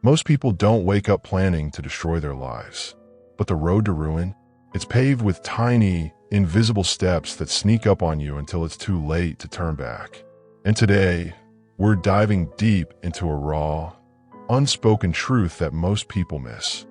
Most people don't wake up planning to destroy their lives. But the road to ruin? It's paved with tiny, invisible steps that sneak up on you until it's too late to turn back. And today, we're diving deep into a raw, unspoken truth that most people miss.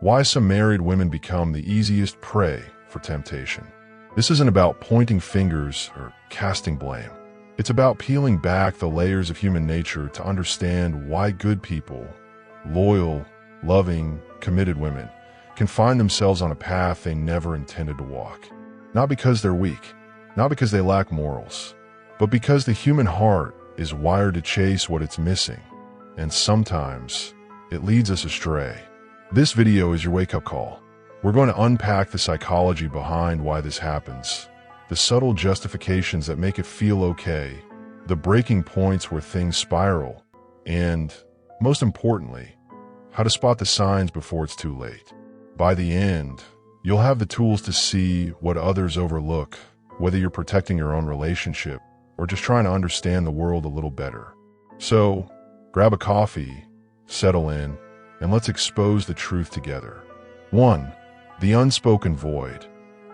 Why some married women become the easiest prey for temptation. This isn't about pointing fingers or casting blame. It's about peeling back the layers of human nature to understand why good people, loyal, loving, committed women, can find themselves on a path they never intended to walk. Not because they're weak, not because they lack morals, but because the human heart is wired to chase what it's missing, and sometimes it leads us astray. This video is your wake-up call. We're going to unpack the psychology behind why this happens, the subtle justifications that make it feel okay, the breaking points where things spiral, and, most importantly, how to spot the signs before it's too late. By the end, you'll have the tools to see what others overlook, whether you're protecting your own relationship or just trying to understand the world a little better. So, grab a coffee, settle in, and let's expose the truth together. 1. The unspoken void.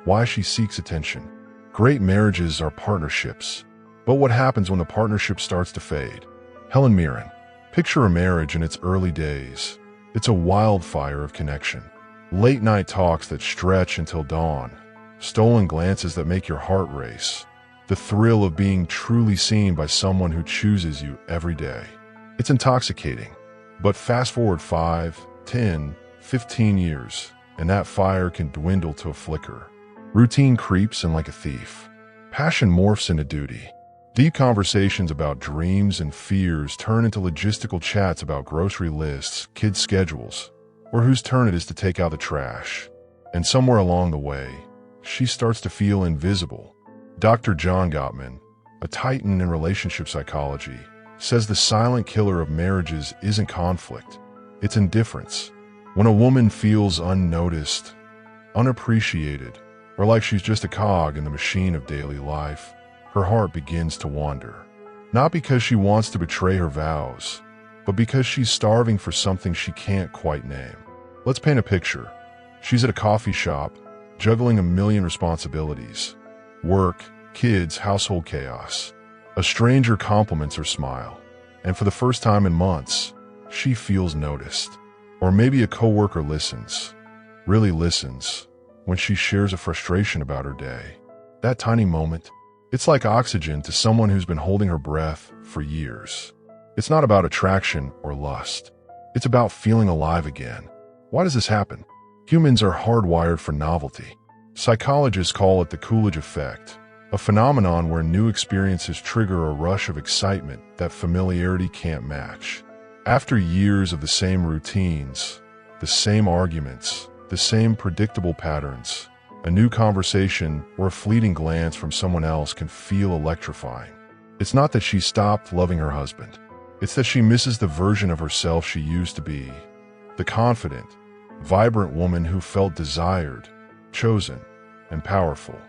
Why she seeks attention. Great marriages are partnerships. But what happens when the partnership starts to fade? Helen Mirren. Picture a marriage in its early days. It's a wildfire of connection. Late-night talks that stretch until dawn. Stolen glances that make your heart race. The thrill of being truly seen by someone who chooses you every day. It's intoxicating. But fast forward 5, 10, 15 years, and that fire can dwindle to a flicker. Routine creeps in like a thief. Passion morphs into duty. Deep conversations about dreams and fears turn into logistical chats about grocery lists, kids' schedules, or whose turn it is to take out the trash. And somewhere along the way, she starts to feel invisible. Dr. John Gottman, a titan in relationship psychology, says the silent killer of marriages isn't conflict, it's indifference. When a woman feels unnoticed, unappreciated, or like she's just a cog in the machine of daily life, her heart begins to wander. Not because she wants to betray her vows, but because she's starving for something she can't quite name. Let's paint a picture. She's at a coffee shop, juggling a million responsibilities. Work, kids, household chaos. A stranger compliments her smile, and for the first time in months, she feels noticed. Or maybe a coworker listens, really listens, when she shares a frustration about her day. That tiny moment, it's like oxygen to someone who's been holding her breath for years. It's not about attraction or lust. It's about feeling alive again. Why does this happen? Humans are hardwired for novelty. Psychologists call it the Coolidge effect, a phenomenon where new experiences trigger a rush of excitement that familiarity can't match. After years of the same routines, the same arguments, the same predictable patterns, a new conversation or a fleeting glance from someone else can feel electrifying. It's not that she stopped loving her husband. It's that she misses the version of herself she used to be. The confident, vibrant woman who felt desired, chosen, and powerful.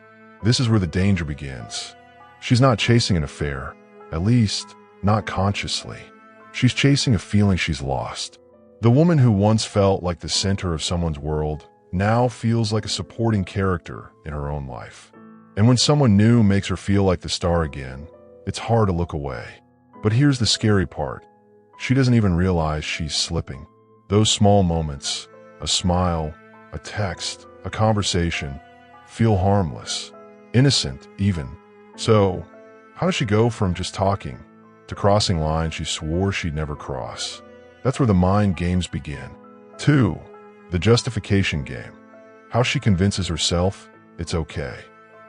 This is where the danger begins. She's not chasing an affair, at least not consciously. She's chasing a feeling she's lost. The woman who once felt like the center of someone's world now feels like a supporting character in her own life. And when someone new makes her feel like the star again, it's hard to look away. But here's the scary part. She doesn't even realize she's slipping. Those small moments, a smile, a text, a conversation, feel harmless, innocent even. So, how does she go from just talking to crossing lines she swore she'd never cross? That's where the mind games begin. 2. The justification game. How she convinces herself it's okay.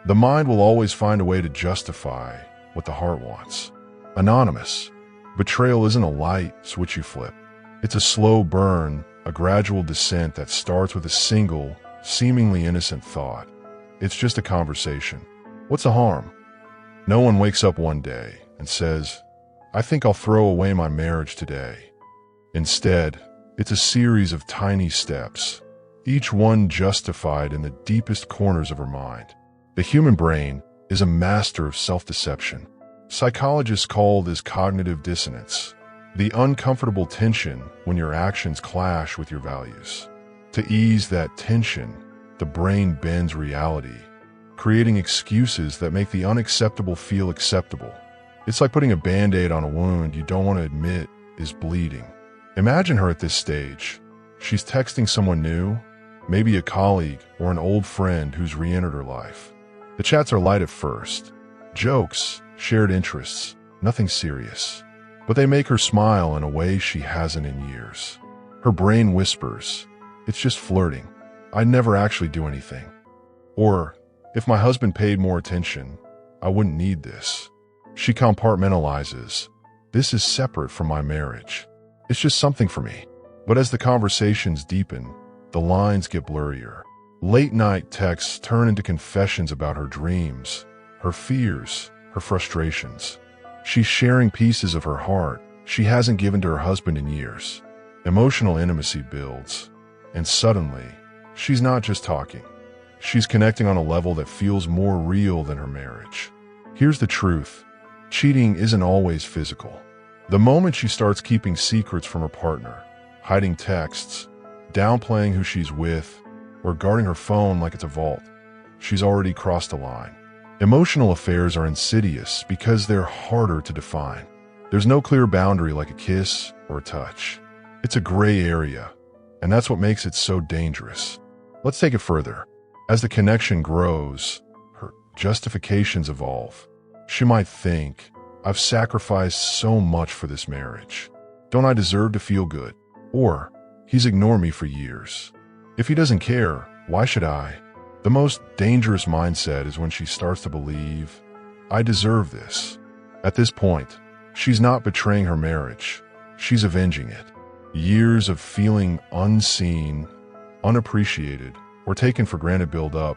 The mind will always find a way to justify what the heart wants. Anonymous. Betrayal isn't a light switch you flip. It's a slow burn, a gradual descent that starts with a single, seemingly innocent thought. It's just a conversation. What's the harm? No one wakes up one day and says, I think I'll throw away my marriage today. Instead, it's a series of tiny steps, each one justified in the deepest corners of her mind. The human brain is a master of self-deception. Psychologists call this cognitive dissonance. the uncomfortable tension when your actions clash with your values. To ease that tension, the brain bends reality, creating excuses that make the unacceptable feel acceptable. It's like putting a Band-Aid on a wound you don't want to admit is bleeding. Imagine her at this stage. She's texting someone new, maybe a colleague or an old friend who's re-entered her life. The chats are light at first. Jokes, shared interests, nothing serious. But they make her smile in a way she hasn't in years. Her brain whispers, "It's just flirting. I'd never actually do anything." Or, "If my husband paid more attention, I wouldn't need this." She compartmentalizes. "This is separate from my marriage. It's just something for me." But as the conversations deepen, the lines get blurrier. Late-night texts turn into confessions about her dreams, her fears, her frustrations. She's sharing pieces of her heart she hasn't given to her husband in years. Emotional intimacy builds, and suddenly, she's not just talking. She's connecting on a level that feels more real than her marriage. Here's the truth. Cheating isn't always physical. The moment she starts keeping secrets from her partner, hiding texts, downplaying who she's with, or guarding her phone like it's a vault, she's already crossed a line. Emotional affairs are insidious because they're harder to define. There's no clear boundary like a kiss or a touch. It's a gray area, and that's what makes it so dangerous. Let's take it further. As the connection grows, her justifications evolve. She might think, "I've sacrificed so much for this marriage. Don't I deserve to feel good?" Or, "He's ignored me for years. If he doesn't care, why should I?" The most dangerous mindset is when she starts to believe, "I deserve this." At this point, she's not betraying her marriage. She's avenging it. Years of feeling unseen, unappreciated, or taken for granted build up,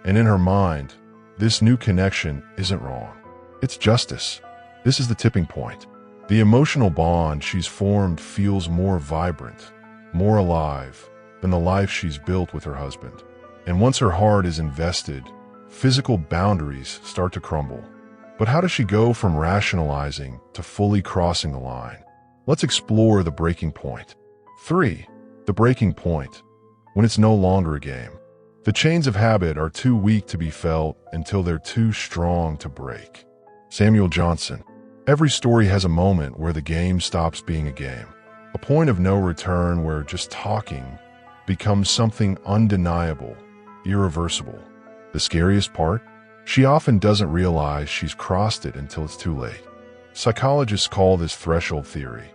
and in her mind, this new connection isn't wrong. It's justice. This is the tipping point. The emotional bond she's formed feels more vibrant, more alive than the life she's built with her husband. And once her heart is invested, physical boundaries start to crumble. But how does she go from rationalizing to fully crossing the line? Let's explore the breaking point. 3. The breaking point. When it's no longer a game. The chains of habit are too weak to be felt until they're too strong to break. Samuel Johnson. Every story has a moment where the game stops being a game. A point of no return where just talking becomes something undeniable, irreversible. The scariest part? She often doesn't realize she's crossed it until it's too late. Psychologists call this threshold theory.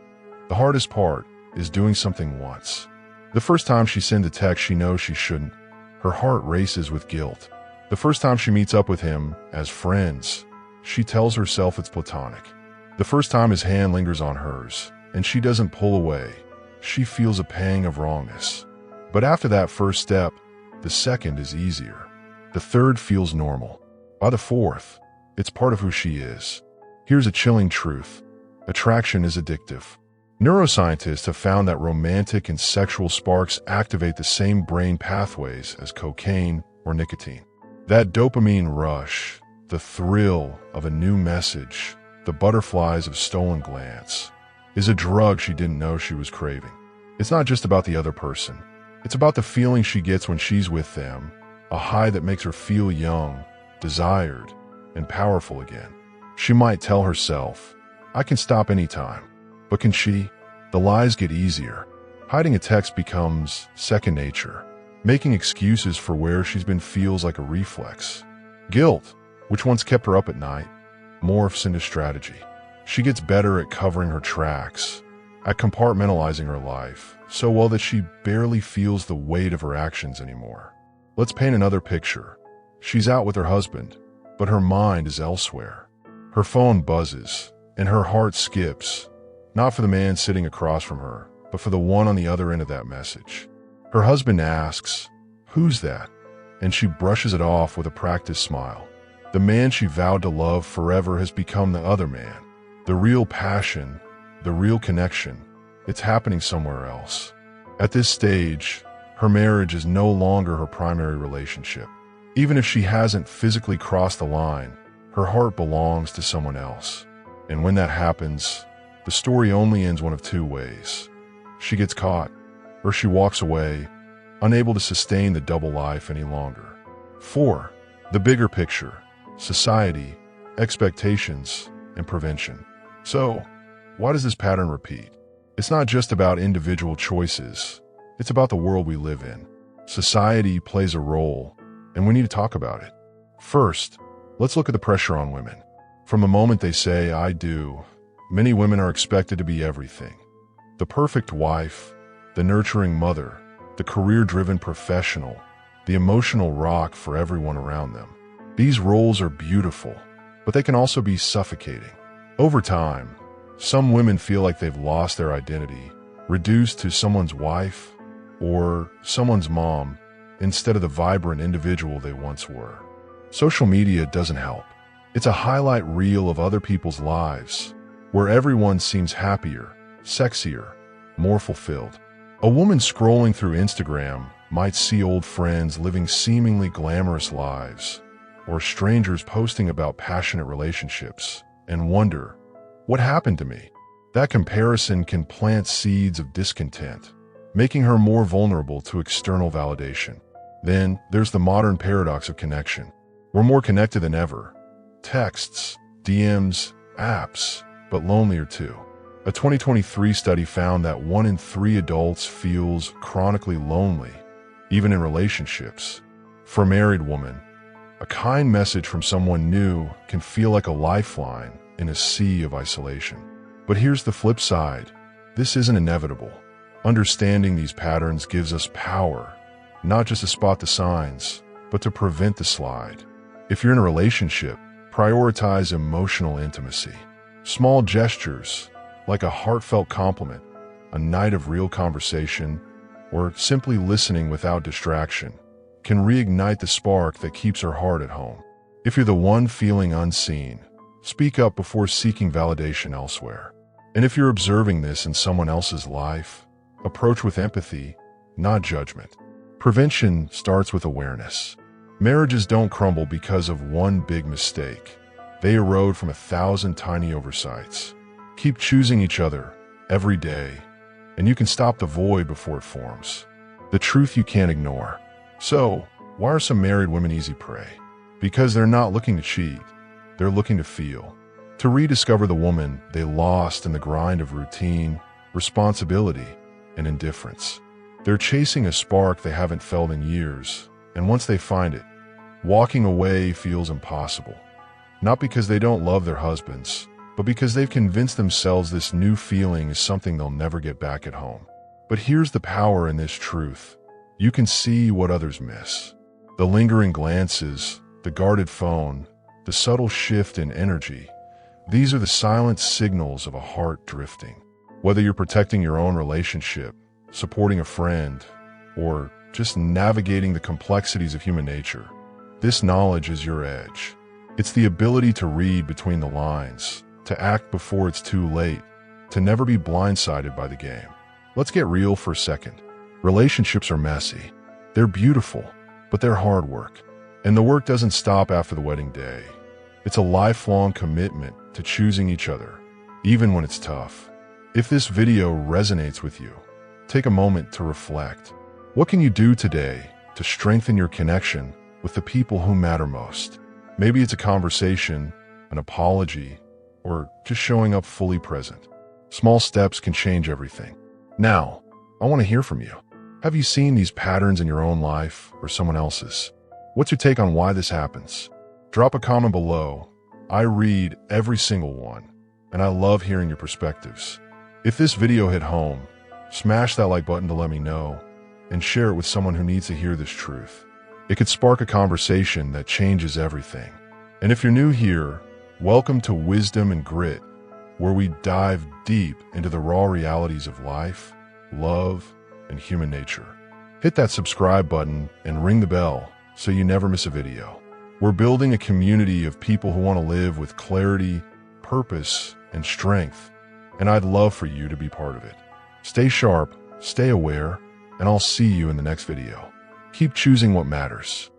The hardest part is doing something once. The first time she sends a text she knows she shouldn't, her heart races with guilt. The first time she meets up with him as friends, she tells herself it's platonic. The first time his hand lingers on hers, and she doesn't pull away, she feels a pang of wrongness. But after that first step, the second is easier. The third feels normal. By the fourth, it's part of who she is. Here's a chilling truth. Attraction is addictive. Neuroscientists have found that romantic and sexual sparks activate the same brain pathways as cocaine or nicotine. That dopamine rush, the thrill of a new message, the butterflies of stolen glance, is a drug she didn't know she was craving. It's not just about the other person. It's about the feeling she gets when she's with them, a high that makes her feel young, desired, and powerful again. She might tell herself, "I can stop anytime." But can she? The lies get easier. Hiding a text becomes second nature. Making excuses for where she's been feels like a reflex. Guilt, which once kept her up at night, morphs into strategy. She gets better at covering her tracks, at compartmentalizing her life, so well that she barely feels the weight of her actions anymore. Let's paint another picture. She's out with her husband, but her mind is elsewhere. Her phone buzzes, and her heart skips, not for the man sitting across from her, but for the one on the other end of that message. Her husband asks, "Who's that?" And she brushes it off with a practiced smile. The man she vowed to love forever has become the other man. The real passion, the real connection, it's happening somewhere else. At this stage, her marriage is no longer her primary relationship. Even if she hasn't physically crossed the line, her heart belongs to someone else. And when that happens, the story only ends one of two ways. She gets caught, or she walks away, unable to sustain the double life any longer. 4. The bigger picture: society, expectations, and prevention. So, why does this pattern repeat? It's not just about individual choices. It's about the world we live in. Society plays a role, and we need to talk about it. First, let's look at the pressure on women. From the moment they say, "I do," many women are expected to be everything. The perfect wife, the nurturing mother, the career-driven professional, the emotional rock for everyone around them. These roles are beautiful, but they can also be suffocating. Over time, some women feel like they've lost their identity, reduced to someone's wife or someone's mom instead of the vibrant individual they once were. Social media doesn't help. It's a highlight reel of other people's lives, where everyone seems happier, sexier, more fulfilled. A woman scrolling through Instagram might see old friends living seemingly glamorous lives, or strangers posting about passionate relationships, and wonder, what happened to me? That comparison can plant seeds of discontent, making her more vulnerable to external validation. Then there's the modern paradox of connection. We're more connected than ever. Texts, DMs, apps, but lonelier too. A 2023 study found that 1 in 3 adults feels chronically lonely, even in relationships. For a married woman, a kind message from someone new can feel like a lifeline in a sea of isolation. But here's the flip side. This isn't inevitable. Understanding these patterns gives us power, not just to spot the signs, but to prevent the slide. If you're in a relationship, prioritize emotional intimacy. Small gestures, like a heartfelt compliment, a night of real conversation, or simply listening without distraction, can reignite the spark that keeps her heart at home. If you're the one feeling unseen, speak up before seeking validation elsewhere. And if you're observing this in someone else's life, approach with empathy, not judgment. Prevention starts with awareness. Marriages don't crumble because of one big mistake. They erode from 1,000 tiny oversights. Keep choosing each other every day, and you can stop the void before it forms. The truth you can't ignore. So, why are some married women easy prey? Because they're not looking to cheat. They're looking to feel. To rediscover the woman they lost in the grind of routine, responsibility, and indifference. They're chasing a spark they haven't felt in years, and once they find it, walking away feels impossible. Not because they don't love their husbands, but because they've convinced themselves this new feeling is something they'll never get back at home. But here's the power in this truth. You can see what others miss. The lingering glances, the guarded phone, the subtle shift in energy. These are the silent signals of a heart drifting. Whether you're protecting your own relationship, supporting a friend, or just navigating the complexities of human nature, this knowledge is your edge. It's the ability to read between the lines, to act before it's too late, to never be blindsided by the game. Let's get real for a second. Relationships are messy. They're beautiful, but they're hard work. And the work doesn't stop after the wedding day. It's a lifelong commitment to choosing each other, even when it's tough. If this video resonates with you, take a moment to reflect. What can you do today to strengthen your connection with the people who matter most? Maybe it's a conversation, an apology, or just showing up fully present. Small steps can change everything. Now, I want to hear from you. Have you seen these patterns in your own life or someone else's? What's your take on why this happens? Drop a comment below. I read every single one, and I love hearing your perspectives. If this video hit home, smash that like button to let me know, and share it with someone who needs to hear this truth. It could spark a conversation that changes everything. And if you're new here, welcome to Wisdom and Grit, where we dive deep into the raw realities of life, love, and human nature. Hit that subscribe button and ring the bell so you never miss a video. We're building a community of people who want to live with clarity, purpose, and strength, and I'd love for you to be part of it. Stay sharp, stay aware, and I'll see you in the next video. Keep choosing what matters.